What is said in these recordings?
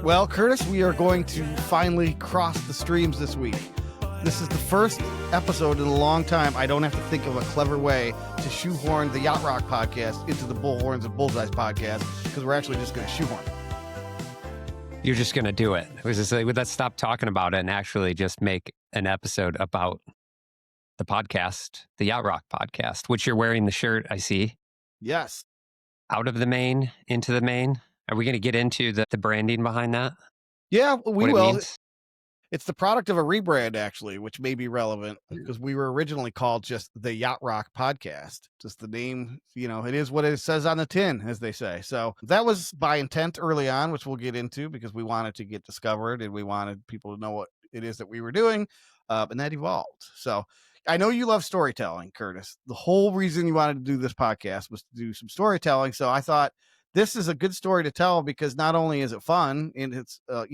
Well, Curtis, we are going to finally cross the streams this week. This is the first episode in a long time I don't have to think of a clever way to shoehorn the Yacht Rock podcast into the Bullhorns and Bullseyes podcast, because we're actually just going to shoehorn it. You're just going to do it. It was just like, let's stop talking about it and actually just make an episode about the podcast, the Yacht Rock podcast, which you're wearing the shirt, I see. Yes. Out of the main, into the main. Are we going to get into the branding behind that? Yeah, we will. It It's the product of a rebrand, actually, which may be relevant because we were originally called just the Yacht Rock podcast. Just the name, it is what it says on the tin, as they say. So that was by intent early on, which we'll get into because we wanted to get discovered and we wanted people to know what it is that we were doing. And that evolved. So I know you love storytelling, Curtis. The whole reason you wanted to do this podcast was to do some storytelling. So I thought this is a good story to tell because not only is it fun and it's, a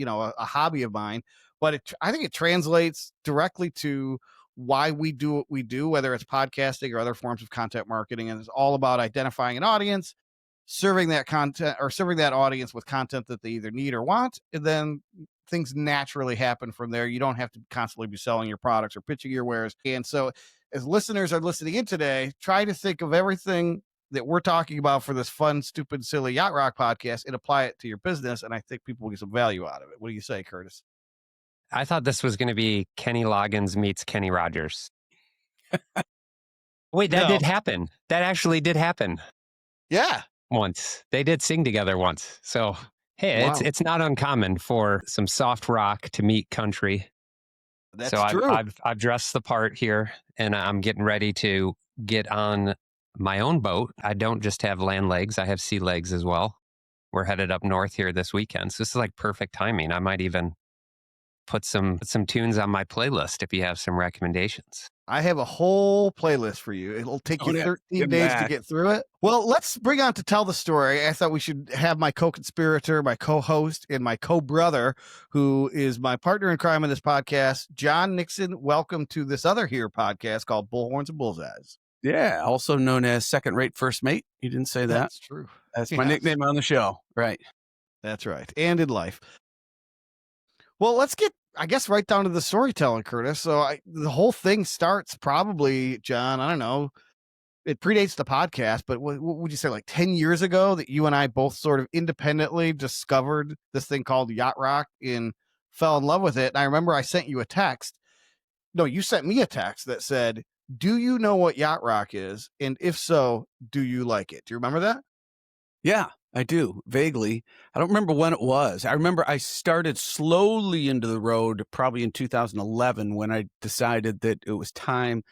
hobby of mine, but I think it translates directly to why we do what we do, whether it's podcasting or other forms of content marketing. And it's all about identifying an audience, serving that content or serving that audience with content that they either need or want. And then things naturally happen from there. You don't have to constantly be selling your products or pitching your wares. And so as listeners are listening in today, try to think of everything that we're talking about for this fun, stupid, silly Yacht Rock podcast and apply it to your business. And I think people will get some value out of it. What do you say, Curtis? I thought this was going to be Kenny Loggins meets Kenny Rogers. Wait, that did happen. That actually did happen. Yeah. Once. They did sing together once. So, hey, Wow. it's not uncommon for some soft rock to meet country. That's so true. I've dressed the part here and I'm getting ready to get on my own boat. I don't just have land legs. I have sea legs as well. We're headed up north here this weekend. So this is like perfect timing. I might even put some tunes on my playlist if you have some recommendations. I have a whole playlist for you. It'll take you 13 days to get through it. Well, let's bring on to tell the story. I thought we should have my co-conspirator, my co-host, and my co-brother, who is my partner in crime in this podcast, John Nixon. Welcome to this other here podcast called Bullhorns and Bullseyes. Yeah, also known as second-rate first mate. You didn't say that. That's true. That's my nickname on the show. Right. That's right. And in life. Well, let's get, I guess, right down to the storytelling, Curtis. So the whole thing starts probably, John, I don't know, it predates the podcast, but what would you say, like 10 years ago that you and I both sort of independently discovered this thing called Yacht Rock and fell in love with it. And I remember I sent you a text. No, you sent me a text that said, do you know what Yacht Rock is? And if so, do you like it? Do you remember that? Yeah, I do, vaguely. I don't remember when it was. I remember I started slowly into the road probably in 2011 when I decided that it was time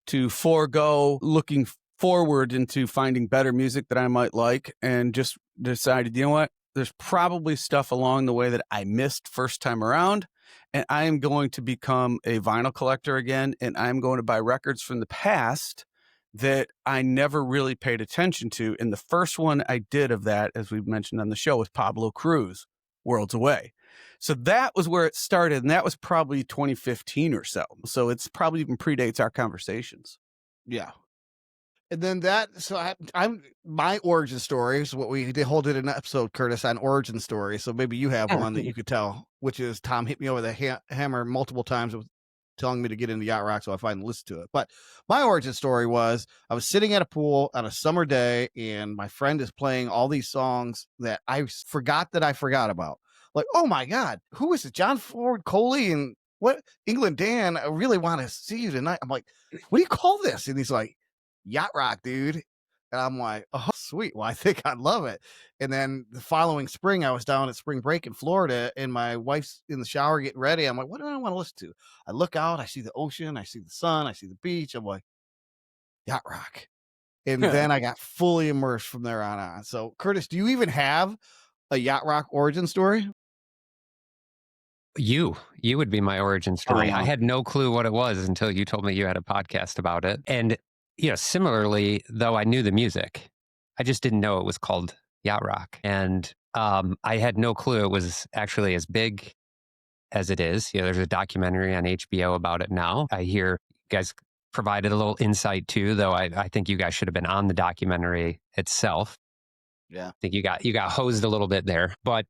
to forego looking forward into finding better music that I might like and just decided, you know what, there's probably stuff along the way that I missed first time around. And I am going to become a vinyl collector again, and I'm going to buy records from the past that I never really paid attention to. And the first one I did of that, as we've mentioned on the show, was Pablo Cruz, Worlds Away. So that was where it started, and that was probably 2015 or so. So it's probably even predates our conversations. Yeah. And then I'm my origin story is what we did hold it in an episode, Curtis, on origin story. So maybe you have one that you could tell, which is Tom hit me over the hammer multiple times with telling me to get into Yacht Rock, so I finally listened to it. But my origin story was I was sitting at a pool on a summer day, and my friend is playing all these songs that I forgot about. Like, oh my God, who is it? John Ford Coley and what? England Dan, I really want to see you tonight. I'm like, what do you call this? And he's like, Yacht Rock, dude. And I'm like, oh, sweet. Well, I think I'd love it. And then the following spring, I was down at spring break in Florida, and my wife's in the shower getting ready. I'm like, what do I want to listen to? I look out, I see the ocean, I see the sun, I see the beach. I'm like, Yacht Rock. And then I got fully immersed from there on. So, Curtis, do you even have a Yacht Rock origin story? You would be my origin story. I had no clue what it was until you told me you had a podcast about it. And similarly, though I knew the music, I just didn't know it was called Yacht Rock. And I had no clue it was actually as big as it is. There's a documentary on HBO about it now. I hear you guys provided a little insight too, though I think you guys should have been on the documentary itself. Yeah. I think you got hosed a little bit there. But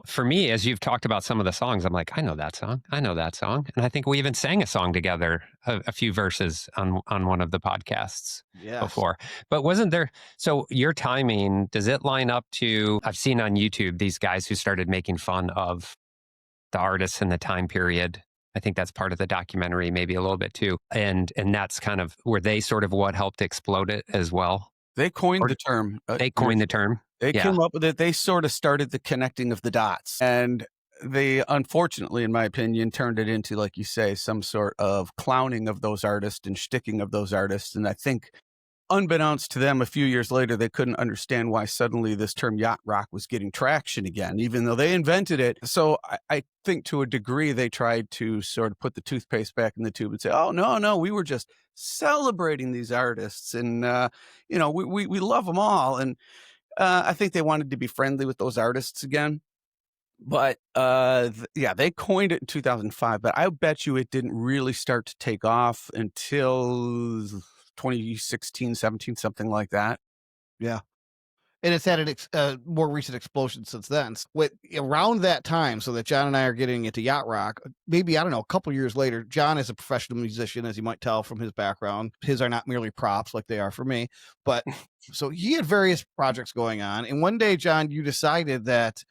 for me, as you've talked about some of the songs, I'm like, I know that song. I know that song. And I think we even sang a song together, a few verses on one of the podcasts before. But wasn't there, so your timing, does it line up to, I've seen on YouTube these guys who started making fun of the artists in the time period. I think that's part of the documentary, maybe a little bit too. And that's kind of, were they sort of what helped explode it as well? They coined the term. They coined the term. They came up with it. They sort of started the connecting of the dots. And they, unfortunately, in my opinion, turned it into, like you say, some sort of clowning of those artists and shticking of those artists. And I think, unbeknownst to them, a few years later, they couldn't understand why suddenly this term yacht rock was getting traction again, even though they invented it. So I think to a degree, they tried to sort of put the toothpaste back in the tube and say, oh, no, we were just celebrating these artists. And, we love them all. And I think they wanted to be friendly with those artists again. But they coined it in 2005. But I bet you it didn't really start to take off until 2016, 17, something like that. Yeah. And it's had a more recent explosion since then. Around that time, so that John and I are getting into yacht rock, maybe, I don't know, a couple years later, John is a professional musician, as you might tell from his background. His are not merely props like they are for me. But so he had various projects going on. And one day, John, you decided that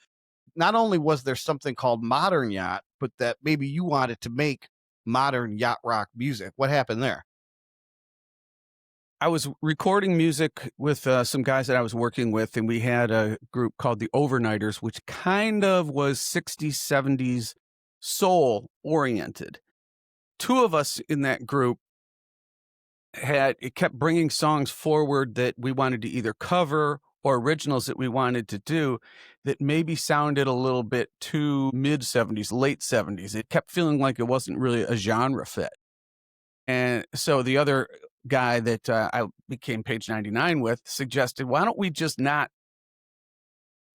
not only was there something called modern yacht, but that maybe you wanted to make modern yacht rock music. What happened there? I was recording music with some guys that I was working with, and we had a group called the Overnighters, which kind of was 60s, 70s soul oriented. Two of us in that group kept bringing songs forward that we wanted to either cover or originals that we wanted to do that maybe sounded a little bit too mid 70s, late 70s. It kept feeling like it wasn't really a genre fit. And so the other guy that I became Page 99 with suggested, why don't we just not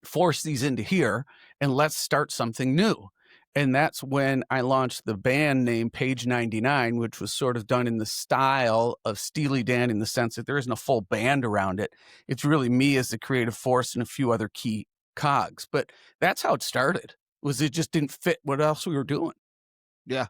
force these into here and let's start something new? And that's when I launched the band name Page 99, which was sort of done in the style of Steely Dan in the sense that there isn't a full band around it. It's really me as the creative force and a few other key cogs. But that's how it started, was it just didn't fit what else we were doing. Yeah.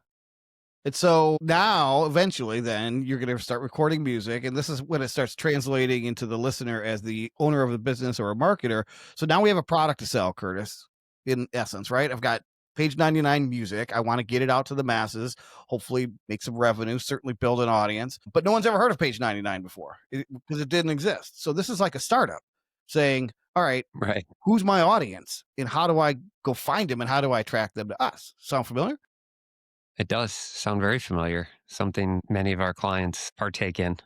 And so now, eventually, then you're going to start recording music. And this is when it starts translating into the listener as the owner of the business or a marketer. So now we have a product to sell, Curtis, in essence, right? I've got Page 99 music. I want to get it out to the masses, hopefully make some revenue, certainly build an audience. But no one's ever heard of Page 99 before because it didn't exist. So this is like a startup saying, all right, who's my audience? And how do I go find them? And how do I attract them to us? Sound familiar? It does sound very familiar. Something many of our clients partake in.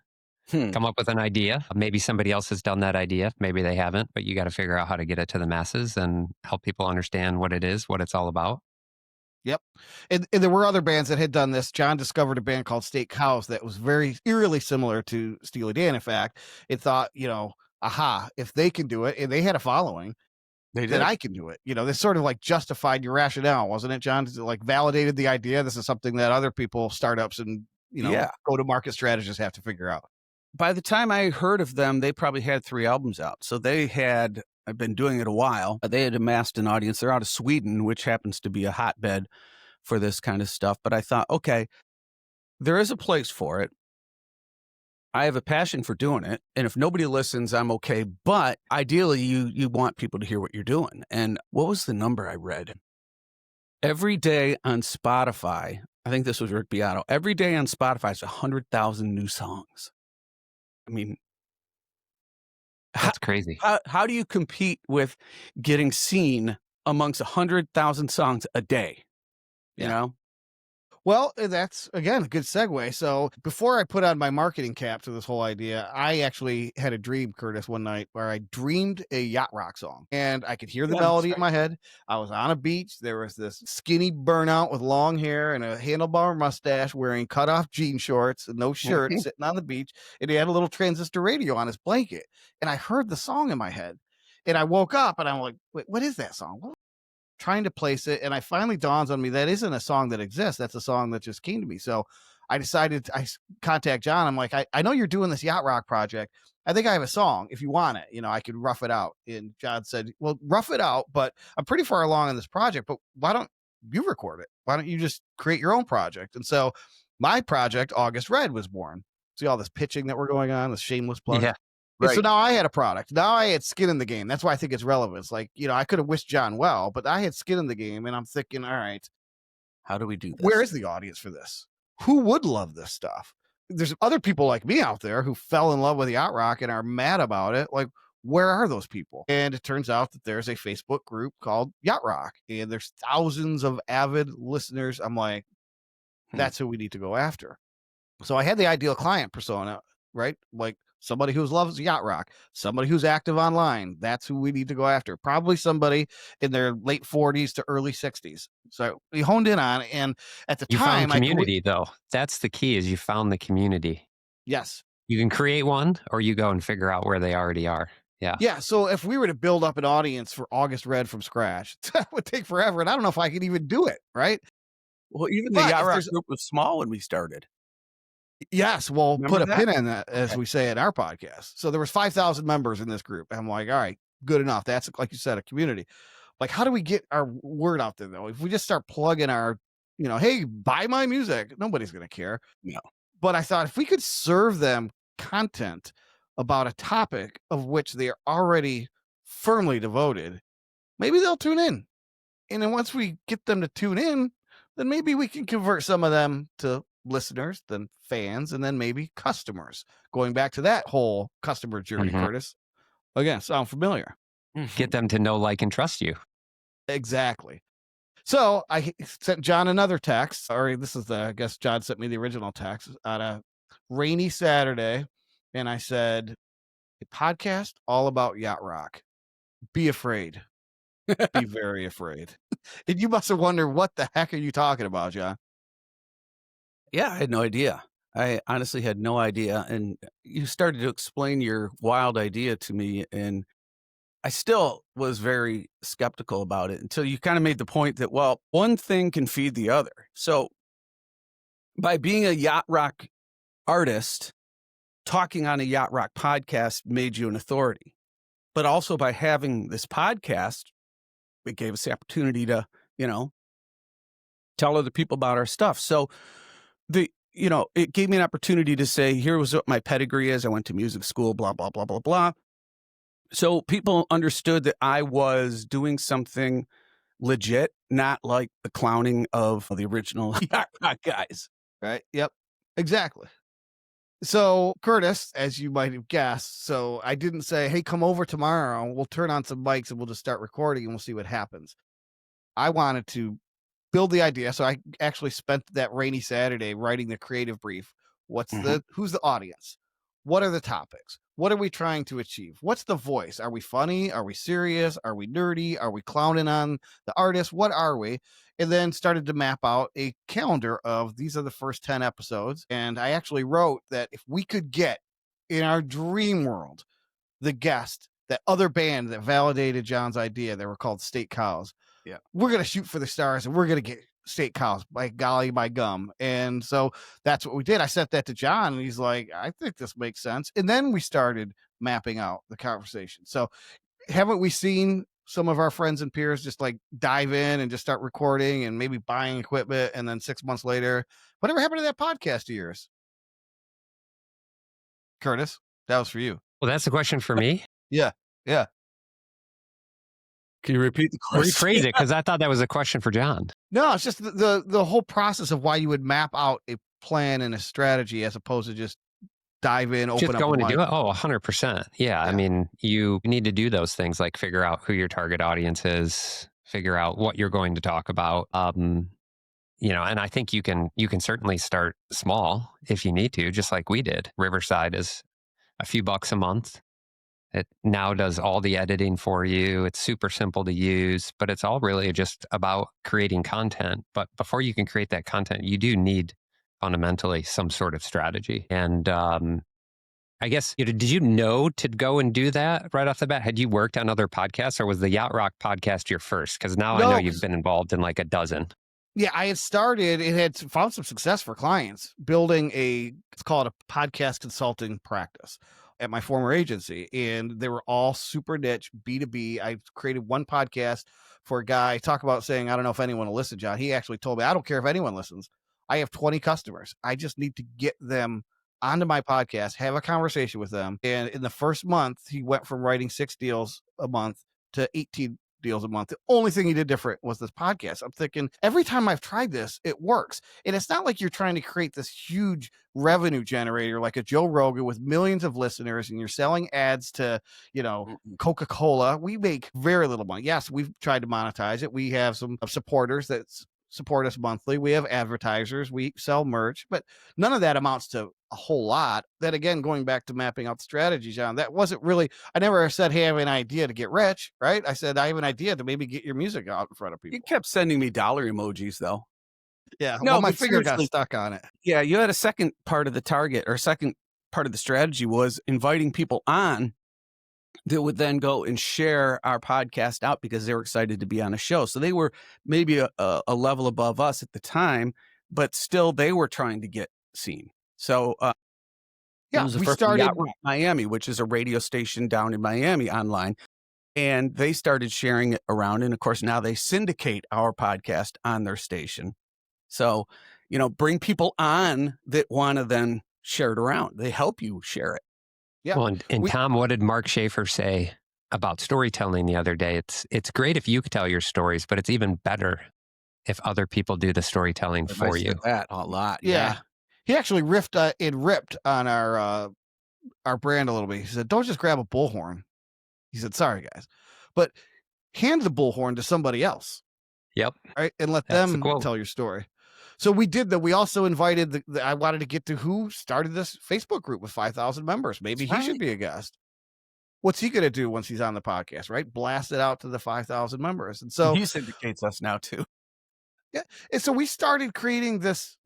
Come up with an idea. Maybe somebody else has done that idea. Maybe they haven't, but you got to figure out how to get it to the masses and help people understand what it is, what it's all about. Yep. And there were other bands that had done this. John discovered a band called Steak House that was very eerily similar to Steely Dan. In fact, it thought, aha, if they can do it, and they had a following, then I can do it. This sort of like justified your rationale, wasn't it, John? Like validated the idea. This is something that other people, startups and, go-to-market strategists have to figure out. By the time I heard of them, they probably had 3 albums out. So I've been doing it a while. They had amassed an audience. They're out of Sweden, which happens to be a hotbed for this kind of stuff. But I thought, okay, there is a place for it. I have a passion for doing it. And if nobody listens, I'm okay. But ideally, you want people to hear what you're doing. And what was the number I read? Every day on Spotify, I think this was Rick Beato, every day on Spotify is 100,000 new songs. I mean, that's crazy. How do you compete with getting seen amongst 100,000 songs a day? You know? Well, that's, again, a good segue. So before I put on my marketing cap to this whole idea, I actually had a dream, Curtis, one night where I dreamed a yacht rock song and I could hear the melody in my head. I was on a beach. There was this skinny burnout with long hair and a handlebar mustache wearing cutoff jean shorts and no shirt sitting on the beach. And he had a little transistor radio on his blanket. And I heard the song in my head and I woke up and I'm like, wait, what is that song? Trying to place it, and I finally dawns on me that isn't a song that exists. That's a song that just came to me. So I decided I contact John. I'm like, I know you're doing this Yacht Rock project. I think I have a song. If you want it, I could rough it out. And John said, well, rough it out, but I'm pretty far along in this project, but why don't you record it? Why don't you just create your own project? And so my project, August Red, was born. See all this pitching that we're going on, this shameless plug. Yeah. Right. So now I had a product. Now I had skin in the game. That's why I think it's relevant. It's like, I could have wished John well, but I had skin in the game, and I'm thinking, all right, how do we do this? Where is the audience for this? Who would love this stuff? There's other people like me out there who fell in love with Yacht Rock and are mad about it. Like, where are those people? And it turns out that there's a Facebook group called Yacht Rock, and there's thousands of avid listeners. I'm like, that's who we need to go after. So I had the ideal client persona, right? Like somebody who loves Yacht Rock, somebody who's active online. That's who we need to go after. Probably somebody in their late 40s to early 60s. So we honed in on, and at the You time, found community though. That's the key, is you found the community. Yes. You can create one, or you go and figure out where they already are. Yeah. Yeah. So if we were to build up an audience for August Red from scratch, that would take forever. And I don't know if I could even do it. Right. Well, even the Yacht Rock group was small when we started. Yes, we'll Remember put a that? pin in that, as we say in our podcast. So there was 5,000 members in this group. And I'm like, all right, good enough. That's, like you said, a community. Like, how do we get our word out there, though? If we just start plugging our, hey, buy my music, nobody's going to care. No. But I thought if we could serve them content about a topic of which they are already firmly devoted, maybe they'll tune in. And then once we get them to tune in, then maybe we can convert some of them to listeners, then fans, and then maybe customers. Going back to that whole customer journey, Curtis. Again, sound familiar? Get them to know, like, and trust you. Exactly. So I sent John another text. I guess John sent me the original text on a rainy Saturday. And I said, a podcast all about Yacht Rock. Be afraid. Be very afraid. And you must have wondered, what the heck are you talking about, John? Yeah, I had no idea. I honestly had no idea. And you started to explain your wild idea to me, and I still was very skeptical about it until you kind of made the point that, well, one thing can feed the other. So by being a Yacht Rock artist, talking on a Yacht Rock podcast made you an authority. But also by having this podcast, it gave us the opportunity to, tell other people about our stuff. So it gave me an opportunity to say, here was what my pedigree is. I went to music school, blah, blah, blah, blah, blah. So people understood that I was doing something legit, not like the clowning of the original Yacht Rock guys. Right? Yep. Exactly. So Curtis, as you might have guessed, so I didn't say, hey, come over tomorrow. We'll turn on some mics and we'll just start recording and we'll see what happens. I wanted to build the idea. So I actually spent that rainy Saturday writing the creative brief. Who's the audience? What are the topics? What are we trying to achieve? What's the voice? Are we funny? Are we serious? Are we nerdy? Are we clowning on the artist? What are we? And then started to map out a calendar of these are the first 10 episodes. And I actually wrote that if we could get in our dream world, the guest, that other band that validated John's idea, they were called State Cows. Yeah. We're going to shoot for the stars and we're going to get State Cows, by golly, by gum. And so that's what we did. I sent that to John and he's like, I think this makes sense. And then we started mapping out the conversation. So haven't we seen some of our friends and peers just like dive in and just start recording and maybe buying equipment? And then 6 months later, whatever happened to that podcast of yours? Curtis, that was for you. Well, that's a question for me. Yeah. Yeah. Can you repeat the question? Rephrase it, because I thought that was a question for John. No, it's just the whole process of why you would map out a plan and a strategy as opposed to just dive in, open Just up. going to do it? Oh, 100%. Yeah. I mean, you need to do those things, like figure out who your target audience is, figure out what you're going to talk about. And I think you can certainly start small if you need to, just like we did. Riverside is a few bucks a month. It now does all the editing for you. It's super simple to use, but it's all really just about creating content. But before you can create that content, you do need fundamentally some sort of strategy. And I guess, did you know to go and do that right off the bat? Had you worked on other podcasts, or was the Yacht Rock podcast your first? Because now I know you've been involved in like a dozen. Yeah, I had started, it had found some success for clients building it's called a podcast consulting practice at my former agency. And they were all super niche B2B. I created one podcast for a guy, talk about saying, I don't know if anyone will listen, John. He actually told me, I don't care if anyone listens. I have 20 customers. I just need to get them onto my podcast, have a conversation with them. And in the first month, he went from writing 6 deals a month to 18 deals a month. The only thing he did different was this podcast. I'm thinking every time I've tried this, it works. And it's not like you're trying to create this huge revenue generator like a Joe Rogan with millions of listeners and you're selling ads to, Coca-Cola. We make very little money. Yes, we've tried to monetize it. We have some supporters that support us monthly. We have advertisers. We sell merch, but none of that amounts to a whole lot. That again, going back to mapping out the strategy, John, that wasn't really, I never said, hey, I have an idea to get rich, right? I said, I have an idea to maybe get your music out in front of people. You kept sending me dollar emojis though. Yeah. No, well, my finger got stuck on it. Yeah. You had a second part of the target or second part of the strategy was inviting people on that would then go and share our podcast out because they were excited to be on a show. So they were maybe a level above us at the time, but still they were trying to get seen. So yeah, we started Yacht Rock Miami, which is a radio station down in Miami online. And they started sharing it around. And of course, now they syndicate our podcast on their station. So, bring people on that want to then share it around. They help you share it. Yeah. Well, and Tom, what did Mark Schaefer say about storytelling the other day? It's great if you could tell your stories, but it's even better if other people do the storytelling for you. That a lot. Yeah. He actually ripped on our brand a little bit. He said, don't just grab a bullhorn. He said, sorry, guys, but hand the bullhorn to somebody else. Yep. Right. And let them tell your story. So we did that. We also invited I wanted to get to who started this Facebook group with 5,000 members. Maybe he should be a guest. What's he going to do once he's on the podcast, right? Blast it out to the 5,000 members. And so he syndicates us now too. Yeah. And so we started creating this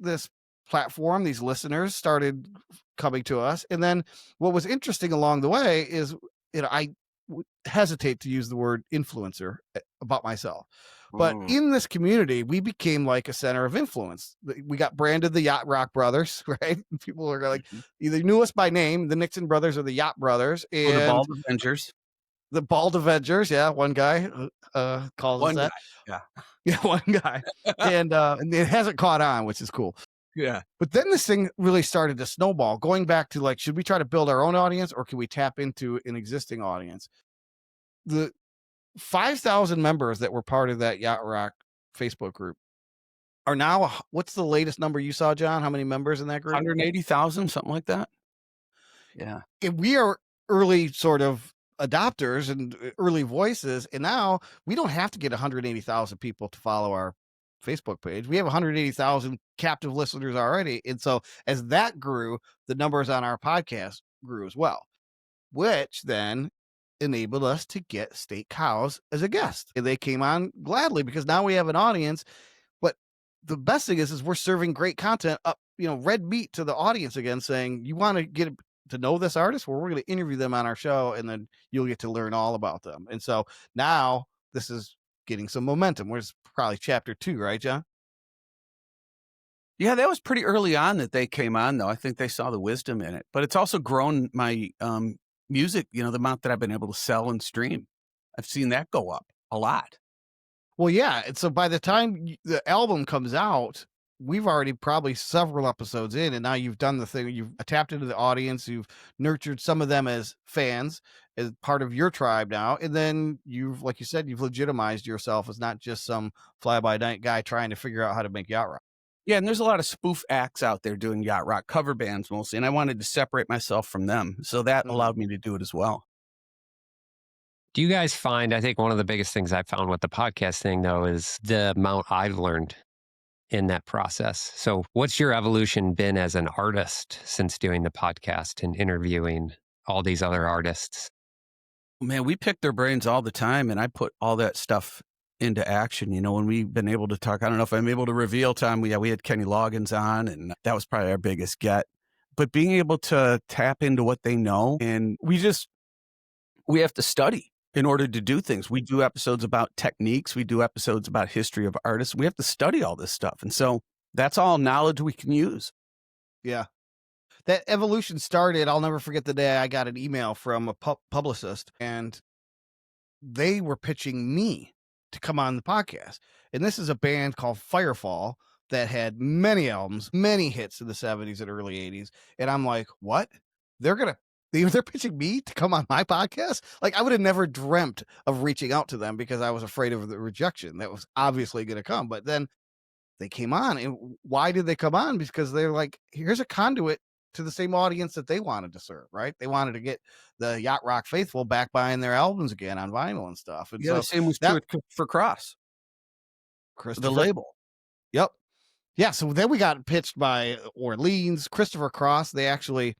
platform. These listeners started coming to us. And then what was interesting along the way is, I hesitate to use the word influencer about myself. But in this community, we became like a center of influence. We got branded the Yacht Rock Brothers, right? People are like, either knew us by name, the Nixon Brothers or the Yacht Brothers. And the Bald Avengers. The Bald Avengers, yeah. One guy calls us that. Yeah, one guy. and it hasn't caught on, which is cool. Yeah. But then this thing really started to snowball, going back to like, should we try to build our own audience or can we tap into an existing audience? The 5,000 members that were part of that Yacht Rock Facebook group are now, what's the latest number you saw, John? How many members in that group? 180,000, something like that. Yeah. And we are early sort of adopters and early voices. And now we don't have to get 180,000 people to follow our Facebook page. We have 180,000 captive listeners already. And so as that grew, the numbers on our podcast grew as well, which then enabled us to get State Cows as a guest. And they came on gladly because now we have an audience. But the best thing is we're serving great content up, red meat to the audience again, saying, you want to get to know this artist? Well, we're going to interview them on our show and then you'll get to learn all about them. And so now this is getting some momentum. We're probably chapter 2, right, John? Yeah, that was pretty early on that they came on, though. I think they saw the wisdom in it. But it's also grown my music, the amount that I've been able to sell and stream. I've seen that go up a lot. Well, yeah. And so by the time the album comes out, we've already probably several episodes in, and now you've done the thing. You've tapped into the audience. You've nurtured some of them as fans, as part of your tribe now. And then you've, like you said, you've legitimized yourself as not just some fly-by-night guy trying to figure out how to make yacht rock. Yeah, and there's a lot of spoof acts out there doing yacht rock, cover bands mostly, and I wanted to separate myself from them. So that allowed me to do it as well. Do you guys find, I think one of the biggest things I found with the podcast thing, though, is the amount I've learned in that process. So what's your evolution been as an artist since doing the podcast and interviewing all these other artists? Man, we pick their brains all the time, and I put all that stuff into action. When we've been able to talk, I don't know if I'm able to reveal, Tom, we had Kenny Loggins on, and that was probably our biggest get. But being able to tap into what they know, and we have to study. in order to do things. We do episodes about techniques. We do episodes about history of artists. We have to study all this stuff. And so that's all knowledge we can use. Yeah. That evolution started. I'll never forget the day I got an email from a publicist, and they were pitching me to come on the podcast. And this is a band called Firefall that had many albums, many hits in the 70s and early 80s. And I'm like, what? They're pitching me to come on my podcast? Like, I would have never dreamt of reaching out to them because I was afraid of the rejection that was obviously going to come. But then they came on. And why did they come on? Because they're like, here's a conduit to the same audience that they wanted to serve, right? They wanted to get the Yacht Rock faithful back buying their albums again on vinyl and stuff. And yeah, the same was true for Cross, the label. Yep. Yeah. So then we got pitched by Orleans, Christopher Cross. They actually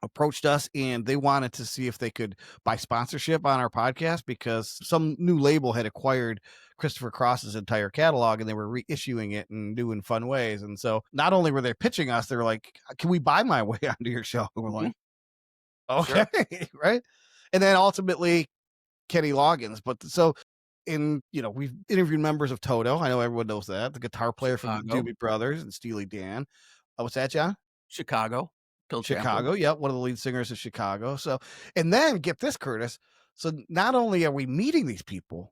approached us and they wanted to see if they could buy sponsorship on our podcast because some new label had acquired Christopher Cross's entire catalog and they were reissuing it in new and fun ways. And so not only were they pitching us, they were like, can we buy my way onto your show? And we're like, okay, sure. Right. And then ultimately Kenny Loggins. But so we've interviewed members of Toto. I know everyone knows that. The guitar player from the Doobie Brothers and Steely Dan. What's that, John? Chicago. Chicago, yep, one of the lead singers of Chicago. So, and then get this, Curtis. So not only are we meeting these people,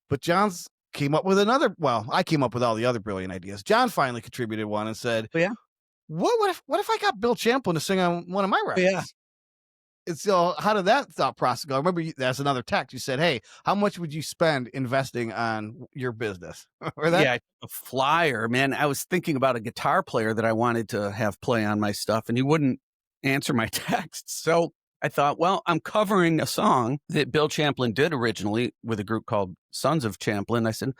but John's came up with another. Well, I came up with all the other brilliant ideas. John finally contributed one and said, yeah, what if I got Bill Champlin to sing on one of my records? Yeah. And so how did that thought process go? I remember that's another text. You said, hey, how much would you spend investing on your business? Yeah, a flyer, man. I was thinking about a guitar player that I wanted to have play on my stuff, and he wouldn't answer my texts. So I thought, well, I'm covering a song that Bill Champlin did originally with a group called Sons of Champlin. I said,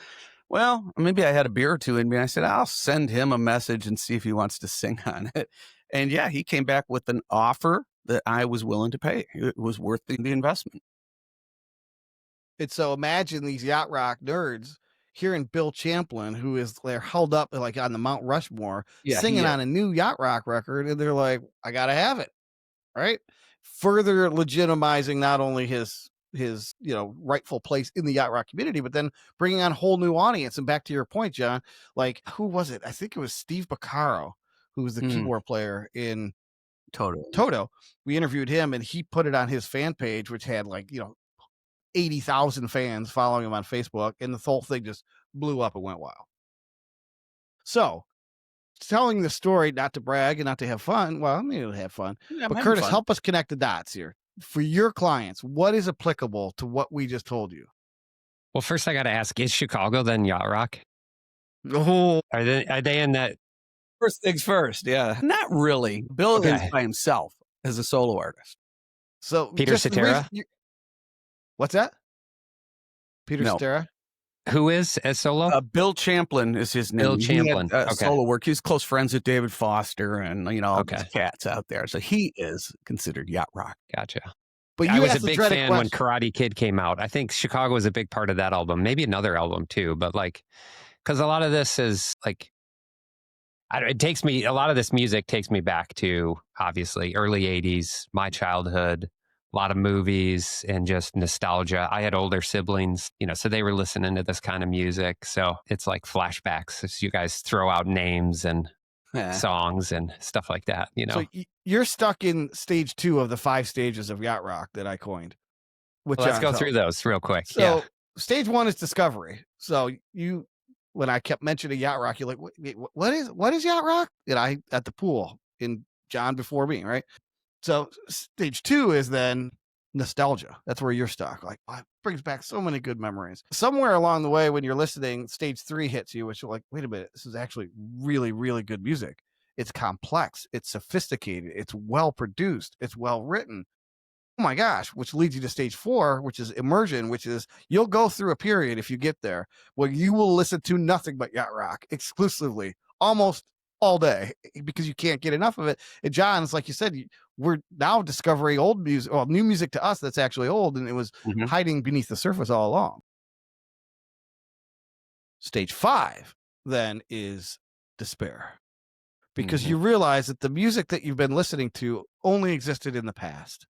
well, maybe I had a beer or two in me. I said, I'll send him a message and see if he wants to sing on it. And yeah, he came back with an offer that I was willing to pay. It was worth the investment. And so imagine these Yacht Rock nerds hearing Bill Champlin, who is they're held up like on the Mount Rushmore, singing on a new Yacht Rock record, and they're like, I gotta have it, right? Further legitimizing not only his rightful place in the Yacht Rock community, but then bringing on a whole new audience. And back to your point, John, like who was it? I think it was Steve Baccaro, who was the keyboard player in Toto. We interviewed him and he put it on his fan page, which had 80,000 fans following him on Facebook, and the whole thing just blew up and went wild. So telling the story, not to brag and not to have fun. Well, I mean, to have fun, but Curtis, help us connect the dots here for your clients. What is applicable to what we just told you? Well, first I got to ask, is Chicago then Yacht Rock? Oh, are they in that? First things first. Yeah, not really. Bill is by himself as a solo artist. So Peter Cetera. What's that? Peter Cetera? Who is as solo? Bill Champlin is his name. Bill Champlin. He had, solo work. He's close friends with David Foster and all these cats out there. So he is considered Yacht Rock. Gotcha. But I was a big fan when Karate Kid came out. I think Chicago was a big part of that album. Maybe another album too. But because a lot of this is a lot of this music takes me back to obviously early 80s, my childhood. A lot of movies and just nostalgia. I had older siblings, so they were listening to this kind of music. So it's like flashbacks as you guys throw out names and songs and stuff like that, So you're stuck in stage 2 of the 5 stages of Yacht Rock that I coined. Let's go through those real quick. So stage 1 is discovery. So when I kept mentioning Yacht Rock, you're like, wait, what is Yacht Rock? And I at the pool in John before me, right? So stage 2 is then nostalgia. That's where you're stuck. Like, it brings back so many good memories. Somewhere along the way, when you're listening, stage 3 hits you, which you're like, wait a minute, this is actually really, really good music. It's complex. It's sophisticated. It's well produced. It's well written. Oh my gosh, which leads you to stage 4, which is immersion, which is you'll go through a period if you get there where you will listen to nothing but Yacht Rock exclusively, almost all day, because you can't get enough of it. And John, it's like you said, we're now discovering old music, new music to us that's actually old, and it was hiding beneath the surface all along. Stage 5 then is despair, because you realize that the music that you've been listening to only existed in the past,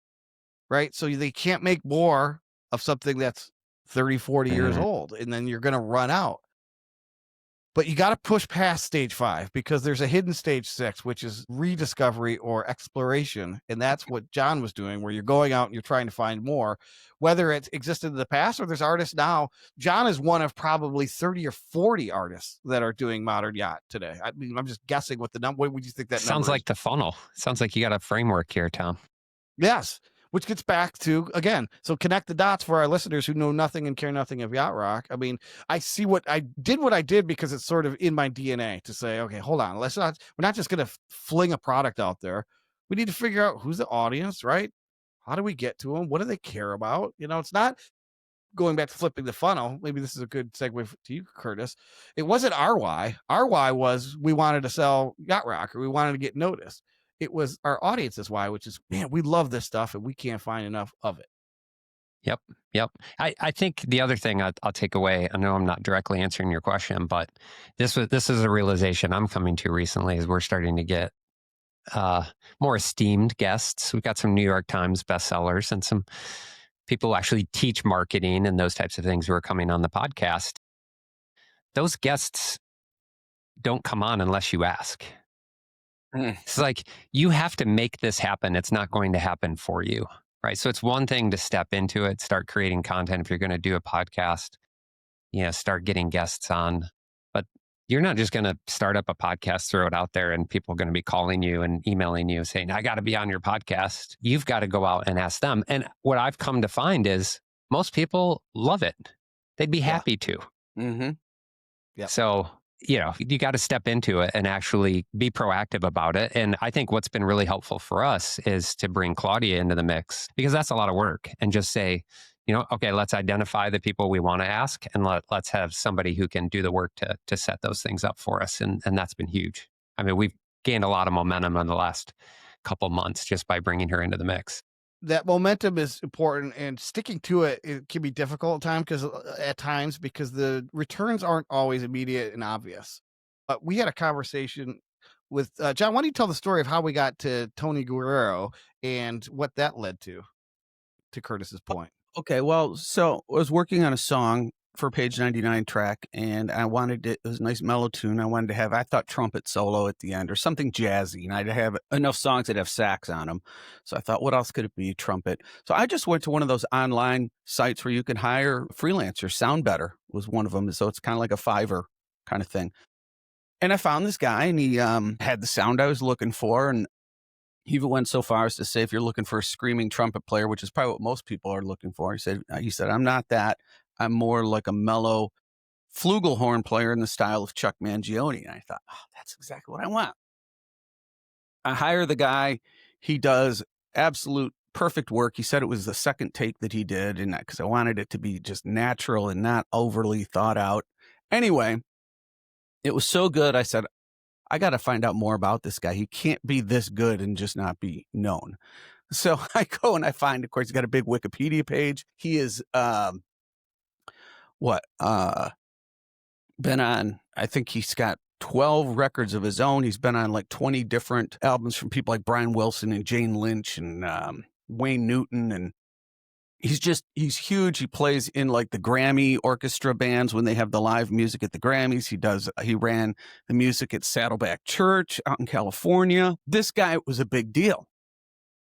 right? So they can't make more of something that's 30, 40 years old, and then you're going to run out. But you got to push past stage 5 because there's a hidden stage 6, which is rediscovery or exploration. And that's what John was doing, where you're going out and you're trying to find more, whether it existed in the past or there's artists now. John is one of probably 30 or 40 artists that are doing modern yacht today. I mean, I'm just guessing what the number. What would you think that sounds number like? The funnel. Sounds like you got a framework here, Tom. Yes. Which gets back to, again, so connect the dots for our listeners who know nothing and care nothing of Yacht Rock. I mean, I see what I did because it's sort of in my DNA to say, okay, hold on. We're not just going to fling a product out there. We need to figure out who's the audience, right? How do we get to them? What do they care about? It's not going back to flipping the funnel. Maybe this is a good segue to you, Curtis. It wasn't our why. Our why was we wanted to sell Yacht Rock, or we wanted to get noticed. It was our audience's why, which is, man, we love this stuff and we can't find enough of it. Yep. I think the other thing I'll take away, I know I'm not directly answering your question, but this is a realization I'm coming to recently, is we're starting to get more esteemed guests. We've got some New York Times bestsellers and some people who actually teach marketing and those types of things who are coming on the podcast. Those guests don't come on unless you ask. It's like, you have to make this happen. It's not going to happen for you, right? So it's one thing to step into it, start creating content. If you're going to do a podcast, start getting guests on. But you're not just going to start up a podcast, throw it out there, and people are going to be calling you and emailing you saying, I got to be on your podcast. You've got to go out and ask them. And what I've come to find is most people love it. They'd be happy to. Mm-hmm. Yep. So you got to step into it and actually be proactive about it. And I think what's been really helpful for us is to bring Claudia into the mix, because that's a lot of work, and just say, okay, let's identify the people we want to ask, and let's have somebody who can do the work to set those things up for us. And that's been huge. I mean, we've gained a lot of momentum in the last couple months just by bringing her into the mix. That momentum is important, and sticking to it can be difficult at times because the returns aren't always immediate and obvious. But we had a conversation with John. Why don't you tell the story of how we got to Tony Guerrero and what that led to Curtis's point? Okay, well, so I was working on a song for Page 99 track, and I wanted it was a nice mellow tune. I wanted to have, I thought, trumpet solo at the end or something jazzy, and I'd have enough songs that have sax on them. So I thought, what else could it be? Trumpet. So I just went to one of those online sites where you can hire freelancers. Sound Better was one of them. So it's kind of like a Fiverr kind of thing. And I found this guy, and he had the sound I was looking for, and he even went so far as to say, if you're looking for a screaming trumpet player, which is probably what most people are looking for, he said, I'm not that. I'm more like a mellow flugelhorn player in the style of Chuck Mangione. And I thought, that's exactly what I want. I hire the guy. He does absolute perfect work. He said it was the second take that he did, and because I wanted it to be just natural and not overly thought out. Anyway, it was so good. I said, I got to find out more about this guy. He can't be this good and just not be known. So I go and I find, of course, he's got a big Wikipedia page. He is, been on, I think he's got 12 records of his own. He's been on like 20 different albums from people like Brian Wilson and Jane Lynch and Wayne Newton. And he's huge. He plays in like the Grammy orchestra bands when they have the live music at the Grammys. He ran the music at Saddleback Church out in California. This guy was a big deal.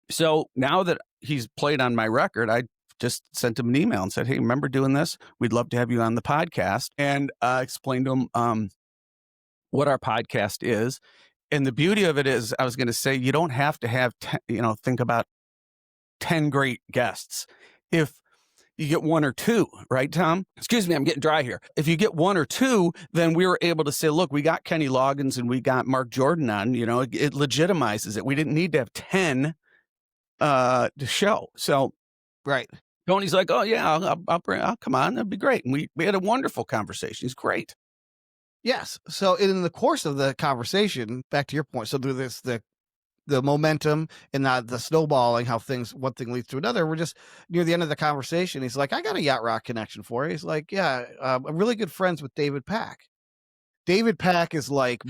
So now that he's played on my record, I just sent him an email and said, hey, remember doing this? We'd love to have you on the podcast. And explained to him what our podcast is. And the beauty of it is, I was going to say, you don't have to have, think about 10 great guests. If you get one or two, right, Tom? Excuse me, I'm getting dry here. If you get one or two, then we were able to say, look, we got Kenny Loggins and we got Mark Jordan on, it legitimizes it. We didn't need to have 10 to show. So, right. Tony's like, oh yeah, I'll come on. That'd be great. And we had a wonderful conversation. He's great. Yes. So in the course of the conversation, back to your point, so do this, the momentum and the snowballing, how one thing leads to another. We're just near the end of the conversation. He's like, I got a Yacht Rock connection for you. He's like, yeah, I'm really good friends with David Pack. David Pack is like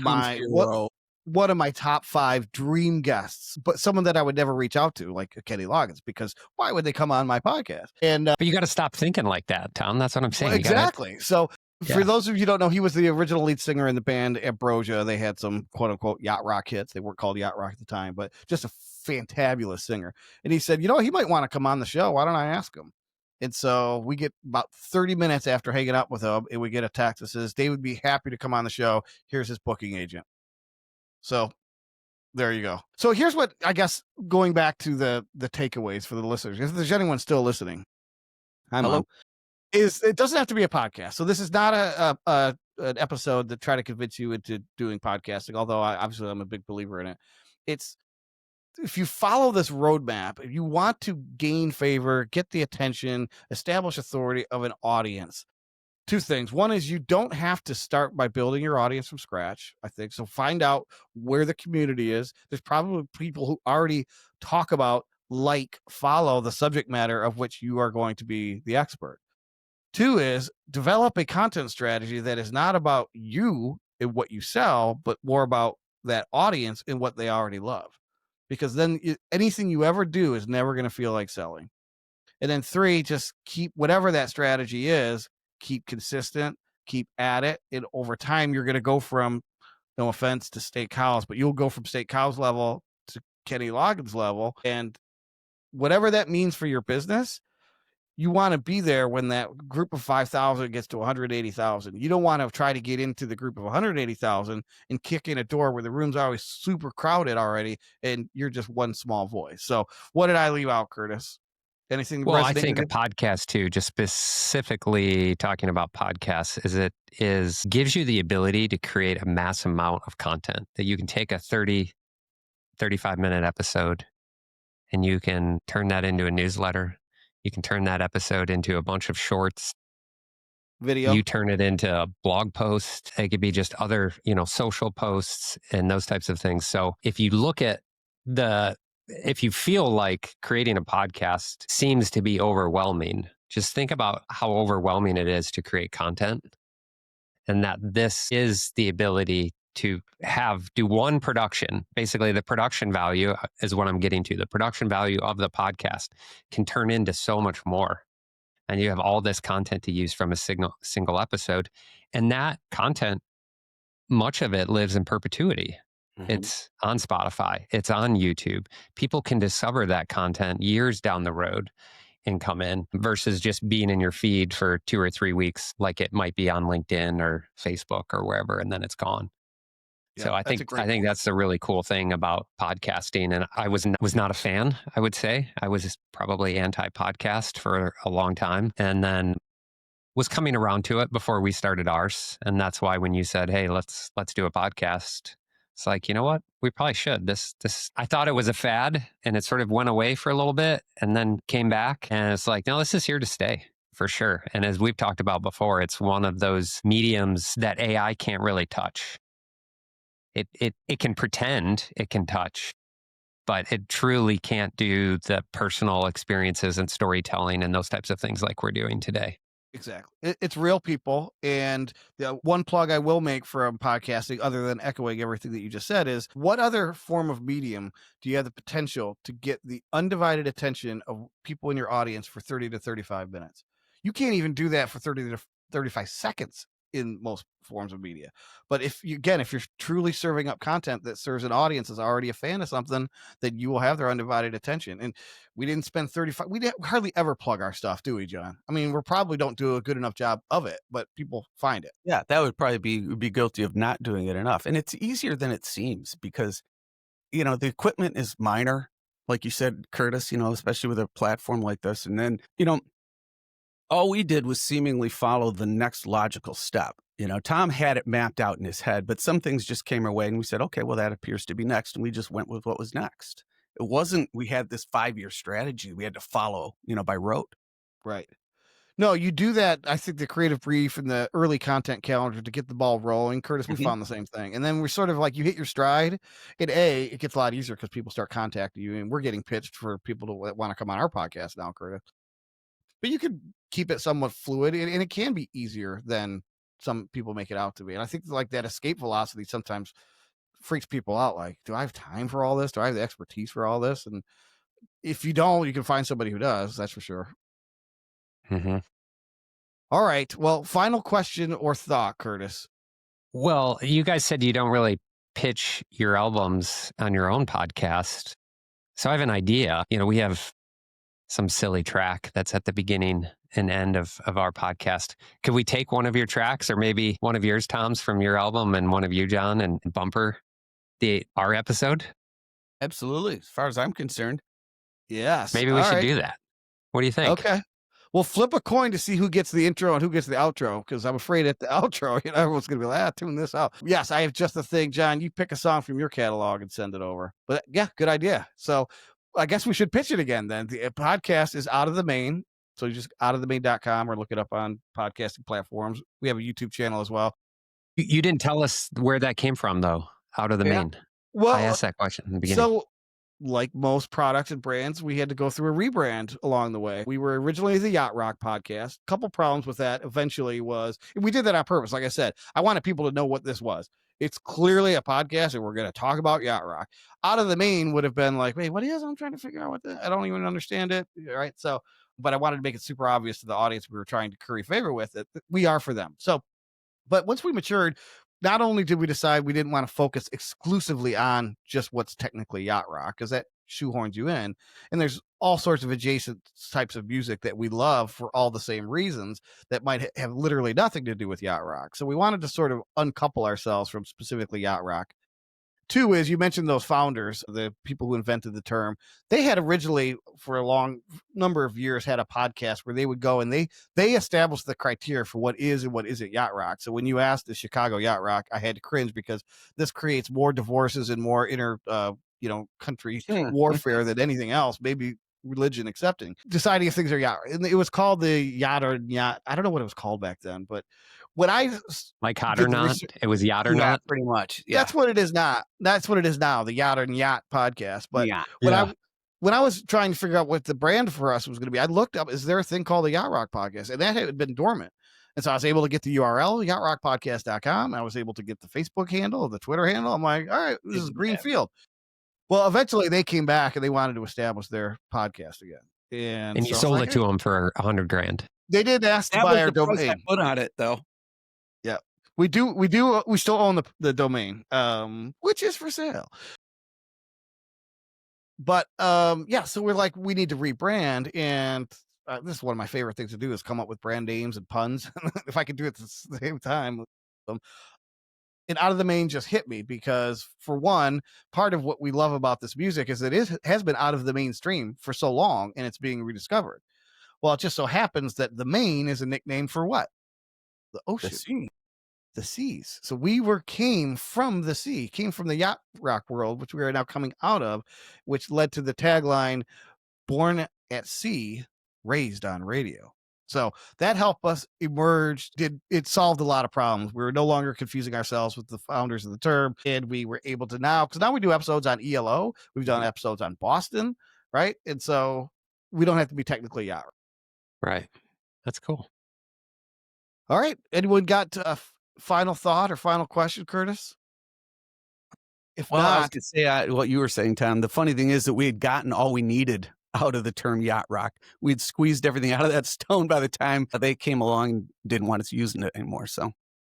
one of my top 5 dream guests, but someone that I would never reach out to, like Kenny Loggins, because why would they come on my podcast? And But you got to stop thinking like that, Tom. That's what I'm saying. exactly. So for Yeah. those of you who don't know, he was the original lead singer in the band Ambrosia. They had some quote unquote yacht rock hits. They weren't called yacht rock at the time, but just a fantabulous singer. And he said, he might want to come on the show. Why don't I ask him? And so we get about 30 minutes after hanging out with him, and we get a text that says, Dave would be happy to come on the show. Here's his booking agent. So there you go. So here's what, I guess, going back to the takeaways for the listeners, if there's anyone still listening, Hello. is it doesn't have to be a podcast. So this is not an episode that try to convince you into doing podcasting, although obviously I'm a big believer in it. It's, if you follow this roadmap, if you want to gain favor, get the attention, establish authority of an audience, 2 things. One is you don't have to start by building your audience from scratch, I think. So find out where the community is. There's probably people who already talk about, follow the subject matter of which you are going to be the expert. 2 is develop a content strategy that is not about you and what you sell, but more about that audience and what they already love. Because then anything you ever do is never going to feel like selling. And then 3, just keep whatever that strategy is, keep consistent, keep at it. And over time, you're going to go from, no offense to State Cows, but you'll go from State Cows level to Kenny Loggins level. And whatever that means for your business, you want to be there when that group of 5,000 gets to 180,000. You don't want to try to get into the group of 180,000 and kick in a door where the room's always super crowded already and you're just one small voice. So what did I leave out, Curtis? Anything? Well, I think a podcast too, just specifically talking about podcasts, gives you the ability to create a mass amount of content that you can take a 30, 35-minute episode and you can turn that into a newsletter. You can turn that episode into a bunch of shorts. Video. You turn it into a blog post. It could be just other, social posts and those types of things. So if you look at if you feel like creating a podcast seems to be overwhelming, just think about how overwhelming it is to create content, and that this is the ability to do one production. Basically, the production value is what I'm getting to. The production value of the podcast can turn into so much more. And you have all this content to use from a single episode. And that content, much of it lives in perpetuity. Mm-hmm. It's on Spotify. It's on YouTube. People can discover that content years down the road and come in versus just being in your feed for 2 or 3 weeks, like it might be on LinkedIn or Facebook or wherever, and then it's gone. Yeah, so I think that's the really cool thing about podcasting. And I was not a fan, I would say. I was probably anti-podcast for a long time, and then was coming around to it before we started ours. And that's why when you said, "Hey, let's do a podcast," it's like, you know what? We probably should. This I thought it was a fad, and it sort of went away for a little bit and then came back. And it's like, no, this is here to stay for sure. And as we've talked about before, it's one of those mediums that AI can't really touch. It can pretend it can touch, but it truly can't do the personal experiences and storytelling and those types of things like we're doing today. Exactly. It's real people. And the one plug I will make for podcasting, other than echoing everything that you just said, is what other form of medium do you have the potential to get the undivided attention of people in your audience for 30 to 35 minutes? You can't even do that for 30 to 35 seconds in most forms of media. But if you're truly serving up content that serves an audience that's already a fan of something, then you will have their undivided attention. And we didn't spend 35, we hardly ever plug our stuff, do we, John? I mean, we probably don't do a good enough job of it, but people find it. Yeah, that would probably be guilty of not doing it enough. And it's easier than it seems because, the equipment is minor, like you said, Curtis, especially with a platform like this. And then, all we did was seemingly follow the next logical step. Tom had it mapped out in his head, but some things just came our way and we said, okay, well, that appears to be next. And we just went with what was next. It wasn't, we had this 5-year strategy we had to follow, by rote. Right. No, you do that. I think the creative brief and the early content calendar to get the ball rolling. Curtis, we found the same thing. And then we're sort of like, you hit your stride. And it gets a lot easier because people start contacting you, and we're getting pitched for people to want to come on our podcast now, Curtis. But you could keep it somewhat fluid, and it can be easier than some people make it out to be. And I think like that escape velocity sometimes freaks people out. Like, do I have time for all this? Do I have the expertise for all this? And if you don't, you can find somebody who does. That's for sure. Mm-hmm. All right. Well, final question or thought, Curtis. Well, you guys said you don't really pitch your albums on your own podcast. So I have an idea. We have some silly track that's at the beginning and end of our podcast. Could we take one of your tracks, or maybe one of yours, Tom's, from your album, and one of you, John, and bumper our episode? Absolutely. As far as I'm concerned. Yes. Maybe we should do that. What do you think? Okay. Well, flip a coin to see who gets the intro and who gets the outro, because I'm afraid at the outro, everyone's going to be like, tune this out. Yes, I have just the thing. John, you pick a song from your catalog and send it over. But yeah, good idea. So I guess we should pitch it again then. The podcast is Out of the Main. So you just outofthemain.com or look it up on podcasting platforms. We have a YouTube channel as well. You didn't tell us where that came from, though. Out of the Main. Well, I asked that question in the beginning. So, like most products and brands, we had to go through a rebrand along the way. We were originally the Yacht Rock podcast. A couple problems with that eventually was, and we did that on purpose. Like I said, I wanted people to know what this was. It's clearly a podcast and we're going to talk about Yacht Rock. Out of the Main would have been like, wait, what is? I'm trying to figure out what I don't even understand it. Right. So, but I wanted to make it super obvious to the audience we were trying to curry favor with that we are for them. So, but once we matured, not only did we decide we didn't want to focus exclusively on just what's technically Yacht Rock, because that shoehorns you in, and there's all sorts of adjacent types of music that we love for all the same reasons that might have literally nothing to do with Yacht Rock. So we wanted to sort of uncouple ourselves from specifically Yacht Rock. Two is, you mentioned those founders, the people who invented the term. They had originally, for a long number of years, had a podcast where they would go and they established the criteria for what is and what isn't Yacht Rock. So when you asked the Chicago Yacht Rock, I had to cringe because this creates more divorces and more inner, country warfare than anything else. Maybe religion accepting, deciding if things are yacht. And it was called the Yacht or Yacht. I don't know what it was called back then, but when I like hot or not, it was Yacht or not. Pretty much. Yeah. That's what it is now. That's what it is now. The Yacht and Yacht podcast. But when I was trying to figure out what the brand for us was going to be, I looked up, is there a thing called the Yacht Rock podcast? And that had been dormant. And so I was able to get the URL, yachtrockpodcast.com. I was able to get the Facebook handle, the Twitter handle. I'm like, all right, this is greenfield. Well, eventually they came back and they wanted to establish their podcast again. And you sold it to them for $100,000. They did ask to buy our domain. I put on it though. Yeah, we still own the domain, which is for sale. But so we're like, we need to rebrand, and this is one of my favorite things to do is come up with brand names and puns. If I could do it at the same time. And Out of the Main just hit me because, for one, part of what we love about this music is that it has been out of the mainstream for so long and it's being rediscovered. Well, it just so happens that the Main is a nickname for what? The ocean. The sea. The seas. So we came from the sea, came from the Yacht Rock world, which we are now coming out of, which led to the tagline, born at sea, raised on radio. So that helped us emerge. It solved a lot of problems. We were no longer confusing ourselves with the founders of the term. And we were able to because now we do episodes on ELO. We've done episodes on Boston, right? And so we don't have to be technically Yacht. Right. That's cool. All right. Anyone got a final thought or final question, Curtis? If not, I was going to say what you were saying, Tom. The funny thing is that we had gotten all we needed out of the term Yacht Rock. We'd squeezed everything out of that stone by the time they came along and didn't want us using it anymore. So,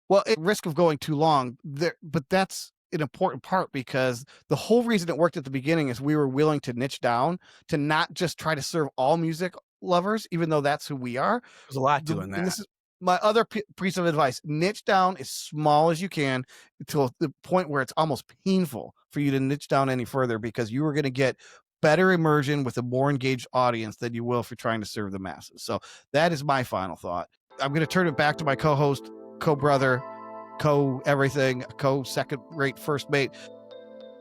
well, at risk of going too long there, but that's an important part, because the whole reason it worked at the beginning is we were willing to niche down to not just try to serve all music lovers, even though that's who we are. There's a lot doing that. And this is my other piece of advice: niche down as small as you can until the point where it's almost painful for you to niche down any further, because you are going to get better immersion with a more engaged audience than you will if you're trying to serve the masses. So that is my final thought. I'm going to turn it back to my co-host, co-brother, co-everything, co-second-rate first mate.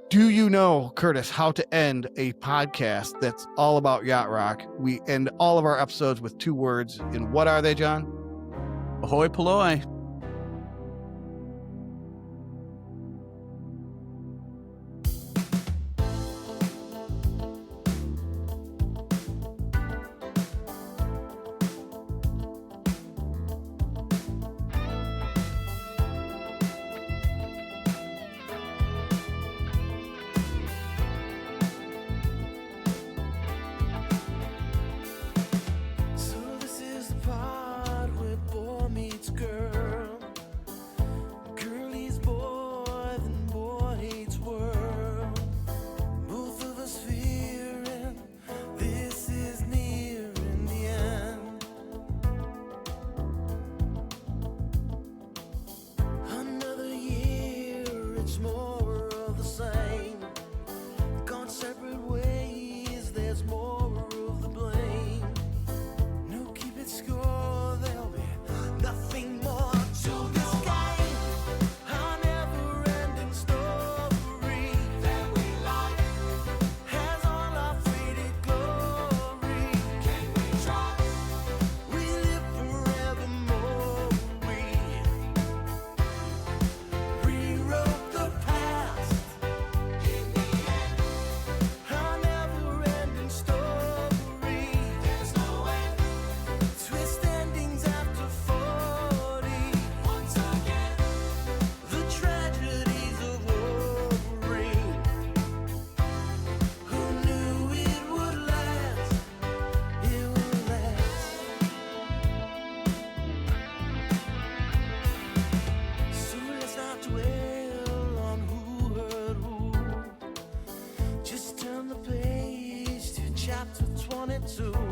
Do you know, Curtis, how to end a podcast that's all about Yacht Rock? We end all of our episodes with 2 words. And what are they, John? Ahoy polloi. wanted to.